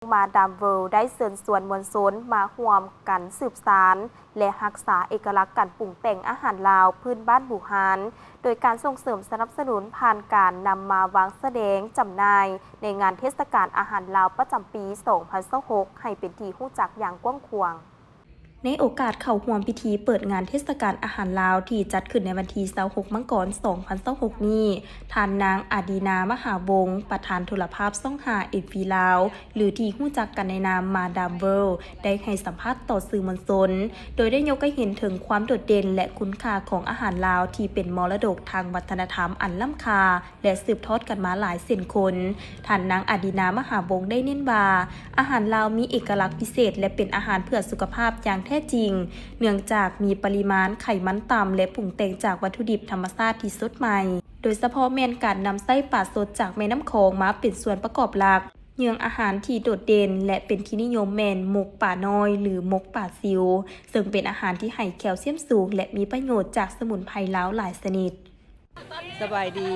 มาดามเวิลด์ได้เชิญชวนมวลชนมาร่วมกันสืบสานและรักษาเอกลักษณ์การปรุงแต่งอาหารลาวพื้นบ้านบูฮานโดยการส่งเสริมสนับสนุนผ่านการนำมาวางแสดงจำหน่ายในงานเทศกาลอาหารลาวประจำปี 2026 ให้เป็นที่รู้จักอย่างกว้างขวางในโอกาสเข้าร่วมพิธีเปิดงานเทศกาลอาหารลาวที่จัดขึ้นในวันที่ 26 มังกร 2026 นี้ท่านนางอาดีนามหาวงศ์ประธานโทรภาพช่อง5 FV ลาวหรือที่รู้จักกันในนามมาดามเวิลด์ได้ให้สัมภาษณ์ต่อสื่อมวลชนโดยได้ยกให้เห็นถึงความโดดเด่นและคุณค่าของอาหารลาวที่เป็นมรดกทางวัฒนธรรมอันล้ำค่าและสืบทอดกันมาหลายเส้นคนท่านนางอาดีนามหาวงศ์ได้เน้นว่าอาหารลาวมีเอกลักษณ์พิเศษและเป็นอาหารเพื่อสุขภาพอย่างแท้จริงเนื่องจากมีปริมาณไขมันต่ำและปรุงแต่งจากวัตถุดิบธรรมชาติที่สดใหม่โดยเฉพาะแม่นการนำไส้ปลาสดจากแม่น้ำโขงมาเป็นส่วนประกอบหลักเยื่องอาหารที่โดดเด่นและเป็นที่นิยมแม่นหมกป่าน้อยหรือหมกป่าซิวซึ่งเป็นอาหารที่ให้แคลเซียมสูงและมีประโยชน์จากสมุนไพรลาวหลายชนิดสบายดี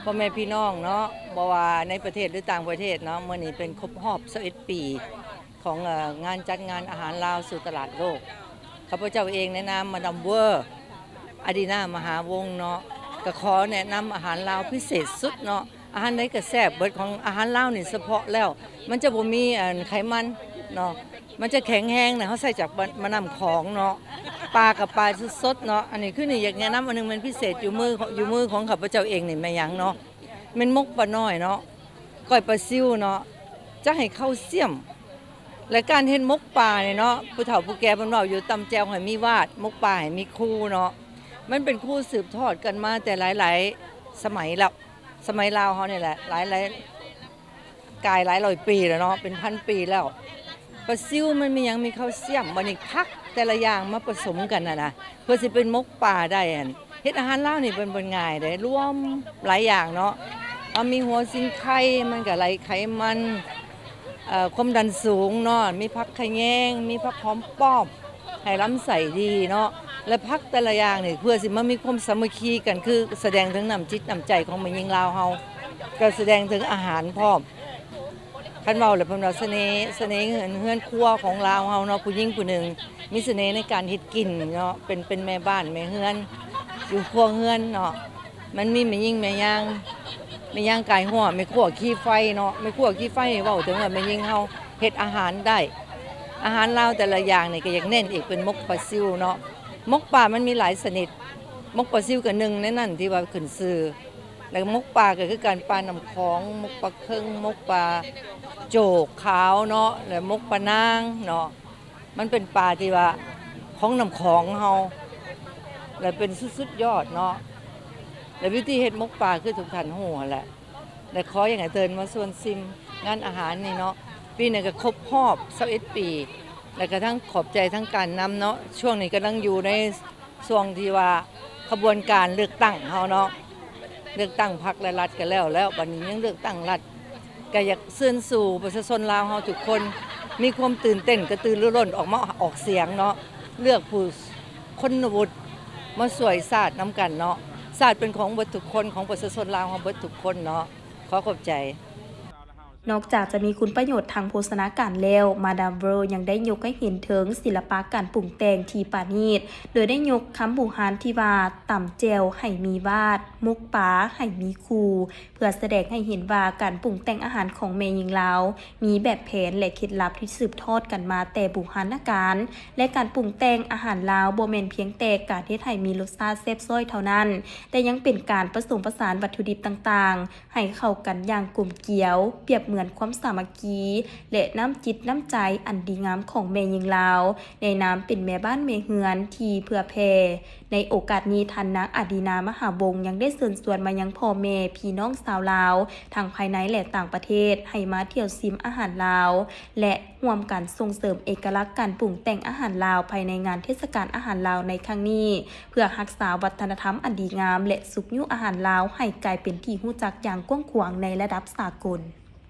พ่อแม่พี่น้องเนาะบ่ว่าในประเทศหรือต่างประเทศเนาะมื้อนี้เป็นครบรอบ21 ปีของงานจัดงานอาหารลาวสู่ตลาดโลกข้าพเจ้าเองในนามมาดามเวอร์อดีนามหาวงศ์เนาะก็ขอแนะนำอาหารลาวพิเศษสุดเนาะอาหารใดก็แซ่บเบิดของอาหารลาวนี่เฉพาะแล้วมันจะบ่มีไขมันเนาะมันจะแข็งแรงนะเขาใส่จากมะนำของเนาะปลากับปลาสดๆเนาะอันนี้คือนี่อยากแนะนำอันนึงมันพิเศษอยู่มือของข้าพเจ้าเองนี่แม่หยังเนาะเป็นมกปลาน้อยเนาะก้อยปลาซิวเนาะจะให้เข้าเสียมและการเฮ็ดมกปลาเนี่ยเนาะผู้เฒ่าผู้แก่เพิ่นเว้าอยู่ตำแจวให้มีวาดมกปลาให้มีครูเนาะมันเป็นครูสืบทอดกันมาแต่หลายๆสมัยแล้วสมัยลาวเฮานี่แหละหลายกายหลายร้อยปีแล้วเนาะเป็นพันปีแล้วปลาซิวมันมีหยังมีแคลเซียมบัดนี้ผักแต่ละอย่างมาผสมกันนะเพื่อสิเป็นมกปลาได้เฮ็ดอาหารลาวนี่เป็นง่ายเด้รวมหลายอย่างเนาะมีหัวสิงไข่มันก็ไหลไขมันความดันสูงเนาะมีผักขะแยงมีผักหอมป้อมให้ลำไส้ดีเนาะและผักแต่ละอย่างนี่เพื่อสิมามีความสามัคคีกันคือแสดงถึงน้ำจิตน้ำใจของแม่หญิงลาวเฮาก็แสดงถึงอาหารพร้อมคันเว้าแล้วเพิ่นว่าเสน่ห์เฮือนครัวของลาวเฮาเนาะผู้หญิงผู้หนึ่งมีเสน่ห์ในการเฮ็ดกินเนาะเป็นแม่บ้านแม่เฮือนอยู่ครัวเฮือนเนาะมันมีแม่หญิงแม่ย่างไม่ย่างกายหัวไม่ขั่วขี้ไฟเนาะไม่ขั่วขี้ไฟเว้าถึงว่าแม่ยิงเฮาเฮ็ดอาหารได้อาหารลาวแต่ละอย่างนี่ก็อยากเน้นอีกเป็นมกปลาซิวเนาะมกปลามันมีหลายชนิดมกปลาซิวก็หนึ่งในนั้นที่ว่าขึ้นชื่อแล้วมกปลาก็คือการปลาน้ำของมกปลาเคิงมกปลาโจกขาวเนาะแล้วมกปลานางเนาะมันเป็นปลาที่ว่าของน้ำของเฮาแล้วเป็นสุดยอดเนาะและวิธีเฮ็ดมกปลาคือทุกท่านฮู้แหละและขออย่างให้เตือนมาส่วนซิมงานอาหารนี่เนาะปีนี้ก็ครบรอบ21 ปีแล้วก็ทั้งขอบใจทั้งการนำเนาะช่วงนี้กำลังอยู่ในช่วงที่ว่าขบวนการเลือกตั้งเฮาเนาะเลือกตั้งพรรคและรัฐกันแล้วบัดนี้ยังเลือกตั้งรัฐก็อยากเชิญสู่ประชาชนลาวเฮาทุกคนมีความตื่นเต้นกระตือรือร้นออกมาออกเสียงเนาะเลือกผู้คนวุฒิมาสวยชาตินำกันเนาะศาสตร์เป็นของเบิดทุกคนของประชาชนลาวของเบิดทุกคนเนาะขอขอบใจนอกจากจะมีคุณประโยชน์ทางโภชนาการแล้วมาดามเวิลด์ยังได้ยกให้เห็นถึงศิลปะการปรุงแต่งที่ปราณีตโดยได้ยกคำบูฮานที่ว่าต่ำแจวให้มีวาดมุกป๋าให้มีคูเพื่อแสดงให้เห็นว่าการปรุงแต่งอาหารของแม่หญิงลาวมีแบบแผนและเคล็ดลับที่สืบทอดกันมาแต่บูฮานการและการปรุงแต่งอาหารลาวบ่แม่นเพียงแต่การเฮ็ดให้มีรสชาติแซ่บซ้อยเท่านั้นแต่ยังเป็นการผสมผสานวัตถุดิบต่างๆให้เข้ากันอย่างกลมเกลียวเปรียบเหมือนความสามัคคีและน้ำจิตน้ำใจอันดีงามของแม่หญิงลาวในนามเป็นแม่บ้านแม่เฮือนที่เพื่อแผ่ในโอกาสนี้ท่านนางอาดีนามหาวงศ์ยังได้เชิญชวนมายังพ่อแม่พี่น้องชาวลาวทั้งภายในและต่างประเทศให้มาเที่ยวชิมอาหารลาวและร่วมกันส่งเสริมเอกลักษณ์การปรุงแต่งอาหารลาวภายในงานเทศกาลอาหารลาวในครั้งนี้เพื่อรักษาวัฒนธรรมอันดีงามและสุขยุอาหารลาวให้กลายเป็นที่รู้จักอย่างกว้างขวางในระดับสากล